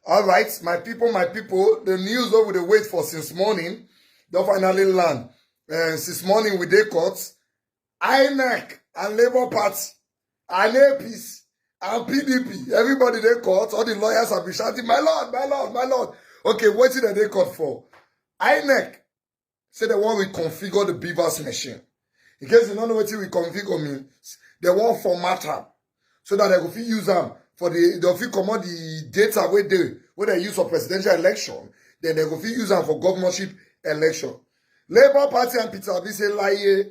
All right, my people, the news that we wait for since morning, don't finally land. Since morning we dey court, INEC and Labour Party, and APC and PDP, everybody dey court, all the lawyers have been shouting, my lord, my lord, my lord. Okay, what did they court for? INEC say they want to reconfigure the BVAS machine. In case you don't know what reconfigure means, they want format them so that they go fit use them for the they'll fit come out the data where they use for presidential election, then they go fit use them for governorship election. Labour Party and Peter Obi say lie,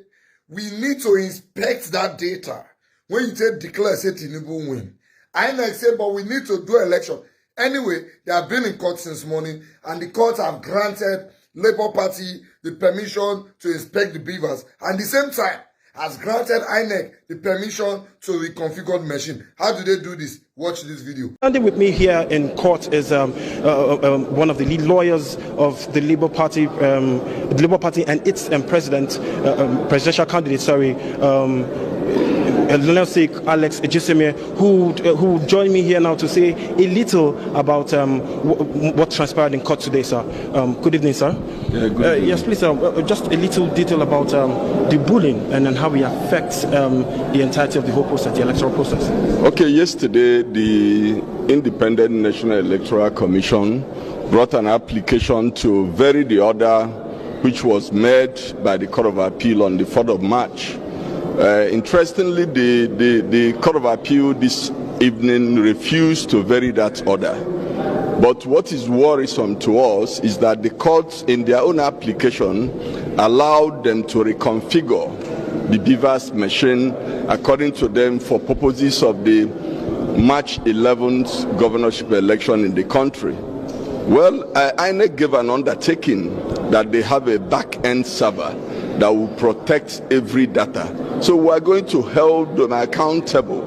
we need to inspect that data. When you take declare say Tinubu win. INEC say, but we need to do election. Anyway, they have been in court since morning, and the court have granted Labour Party the permission to inspect the BVAS, and at the same time has granted INEC the permission to reconfigure the machine. How do they do this? Watch this video. Standing with me here in court is one of the lead lawyers of the Labour Party, and its presidential candidate, Alex Ejiseme, who joined me here now to say a little about what transpired in court today, sir. Good evening, sir. Yeah, good evening. Yes, please, just a little detail about the bullying and then how it affects the entirety of the whole process, the electoral process. Okay, yesterday the Independent National Electoral Commission brought an application to vary the order which was made by the Court of Appeal on the 4th of March. Interestingly, the Court of Appeal this evening refused to vary that order. But what is worrisome to us is that the courts, in their own application, allowed them to reconfigure the BVAS machine, according to them, for purposes of the March 11th governorship election in the country. Well, INEC gave an undertaking that they have a back-end server that will protect every data. So we are going to hold them accountable.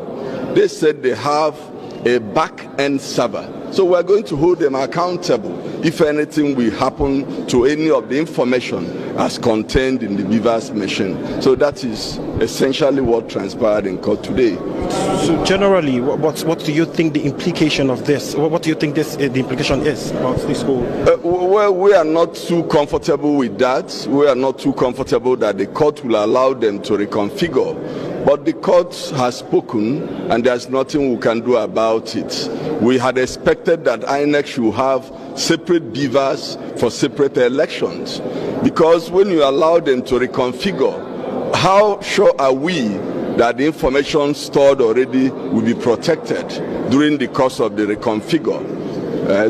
They said they have a back-end server. So we are going to hold them accountable if anything will happen to any of the information as contained in the BVAS machine. So that is essentially what transpired in court today. So generally, what do you think the implication of this? What do you think the implication is about this whole? Well, we are not too comfortable with that. We are not too comfortable that the court will allow them to reconfigure. But the court has spoken, and there's nothing we can do about it. We had expected that INEC should have separate BVAS for separate elections, because when you allow them to reconfigure, how sure are we that the information stored already will be protected during the course of the reconfigure?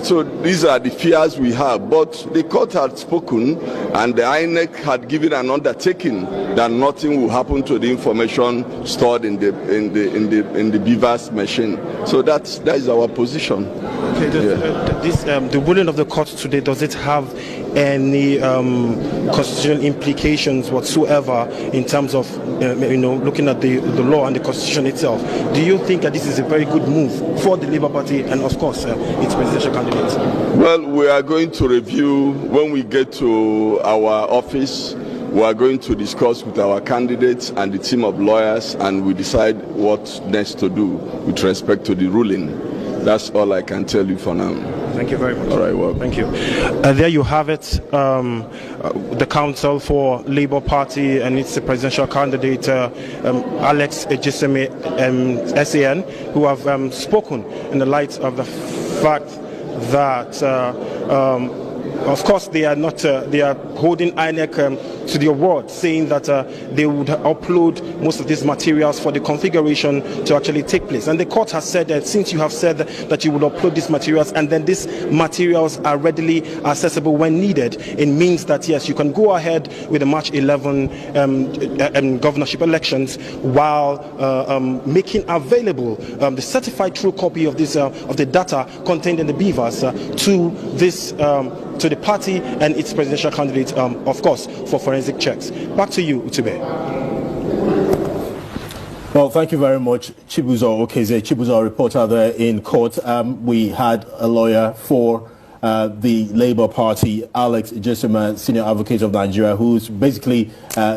So these are the fears we have. But the court had spoken, and the INEC had given an undertaking that nothing will happen to the information stored in the BVAS machine. So that is our position. Okay, the ruling of the court today, does it have any constitutional implications whatsoever in terms of looking at the law and the constitution itself? Do you think that this is a very good move for the Labour Party and, of course, its presidential candidates? Well, we are going to review when we get to our office. We are going to discuss with our candidates and the team of lawyers, and we decide what next to do with respect to the ruling. That's all I can tell you for now. Thank you very much. All right, well. Thank you. There you have it. The counsel for Labour Party and its presidential candidate, Alex Ejiseme, SAN, who have spoken in the light of the fact that of course, they are not. They are holding INEC to the award, saying that they would upload most of these materials for the configuration to actually take place. And the court has said that since you have said that you would upload these materials, and then these materials are readily accessible when needed, it means that yes, you can go ahead with the March 11 governorship elections while making available the certified true copy of this of the data contained in the BVAS to this. To the party and its presidential candidate, of course, for forensic checks. Back to you, Utube. Well, thank you very much, Chibuzo Okeze. Chibuzo, reporter there in court. We had a lawyer for the Labour Party, Alex Ejiseme, senior advocate of Nigeria, who's basically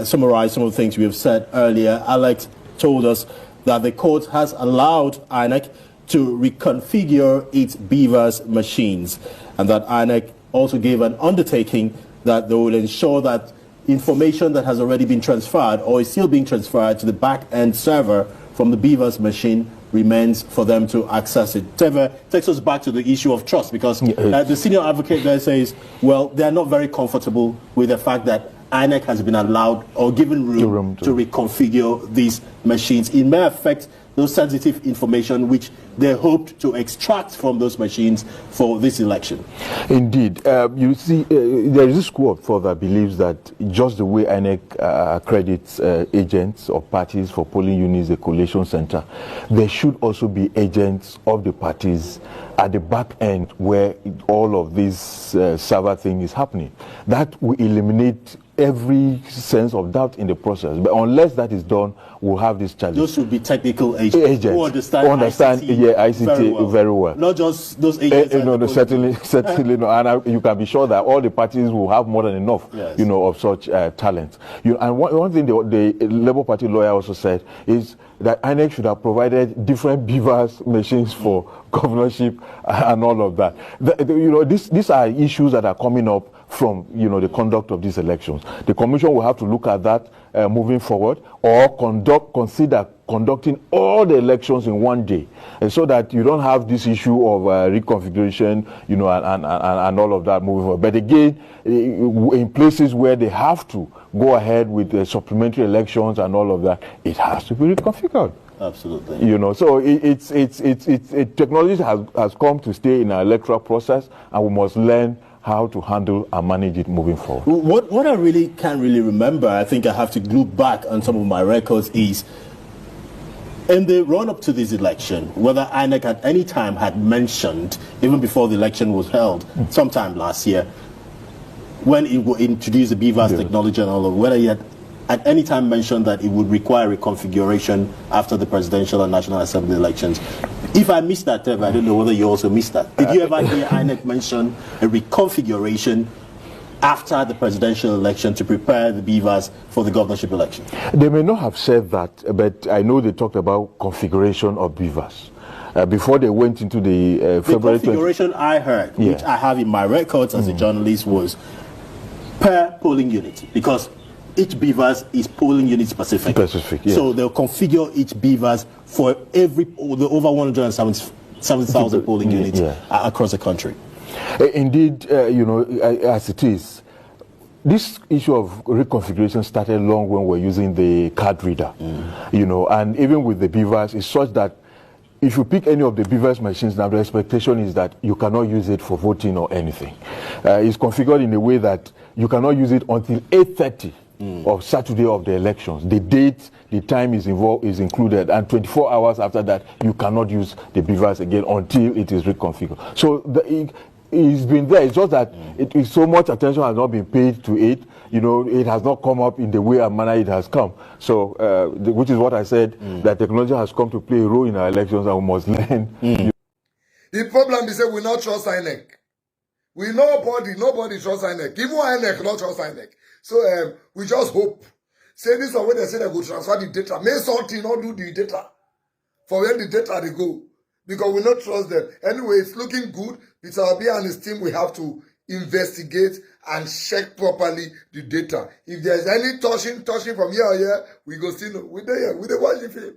summarized some of the things we have said earlier. Alex told us that the court has allowed INEC to reconfigure its BVAS machines, and that INEC also gave an undertaking that they will ensure that information that has already been transferred or is still being transferred to the back-end server from the BVAS machine remains for them to access it. Teve takes us back to the issue of trust, because the senior advocate there says, well, they are not very comfortable with the fact that INEC has been allowed or given room to reconfigure these machines. It may affect those sensitive information which they hoped to extract from those machines for this election. Indeed. You see, there is a school of thought that believes that just the way INEC accredits agents or parties for polling units, the collation center, there should also be agents of the parties at the back end where all of this server thing is happening. That will eliminate every sense of doubt in the process. But unless that is done, we'll have this challenge. Those should be technical agents who understand ICT very well. Not just those agents. No, certainly no. And you can be sure that all the parties will have more than enough, of such talent. And one thing the Labour Party lawyer also said is that INEC should have provided different BVAS machines for governorship and all of that. These are issues that are coming up from the conduct of these elections. The commission will have to look at that moving forward, or consider conducting all the elections in one day, and so that you don't have this issue of reconfiguration, and all of that moving forward. But again, in places where they have to go ahead with the supplementary elections and all of that, it has to be reconfigured. Absolutely. So technology has come to stay in our electoral process, and we must learn how to handle and manage it moving forward. What I really can't remember, I think I have to look back on some of my records, is in the run-up to this election, whether INEC at any time had mentioned, even before the election was held, sometime last year, when it would introduce the BVAS technology and all of, whether he had at any time mentioned that it would require reconfiguration after the presidential and National Assembly elections. If I missed that, Teve, I don't know whether you also missed that. Did you ever hear INEC mention a reconfiguration after the presidential election to prepare the BVAS for the governorship election? They may not have said that, but I know they talked about configuration of BVAS. Before they went into the February configuration I heard, which I have in my records as a journalist, was per polling unit, because each BVAS is polling unit specific. So they'll configure each BVAS for the over 170,000 polling units across the country. Indeed, as it is, this issue of reconfiguration started long when we were using the card reader, and even with the BVAS, it's such that if you pick any of the BVAS machines now, the expectation is that you cannot use it for voting or anything. It's configured in a way that you cannot use it until 8:30 of Saturday of the elections. The date, the time is included, and 24 hours after that, you cannot use the BVAS again until it is reconfigured. So it's been there. It's just that so much attention has not been paid to it. It has not come up in the way and manner it has come. So, which is what I said, that technology has come to play a role in our elections, and we must learn. The problem is that we not trust INEC. Nobody trusts INEC. Even INEC not trust INEC. So we just hope. Say this or when they say they go transfer the data. May something not do the data. For where the data they go. Because we not trust them. Anyway, it's looking good. Peter Obi and his team, we have to investigate and check properly the data. If there's any touching from here or here, we go still know. We're there, we're watching film.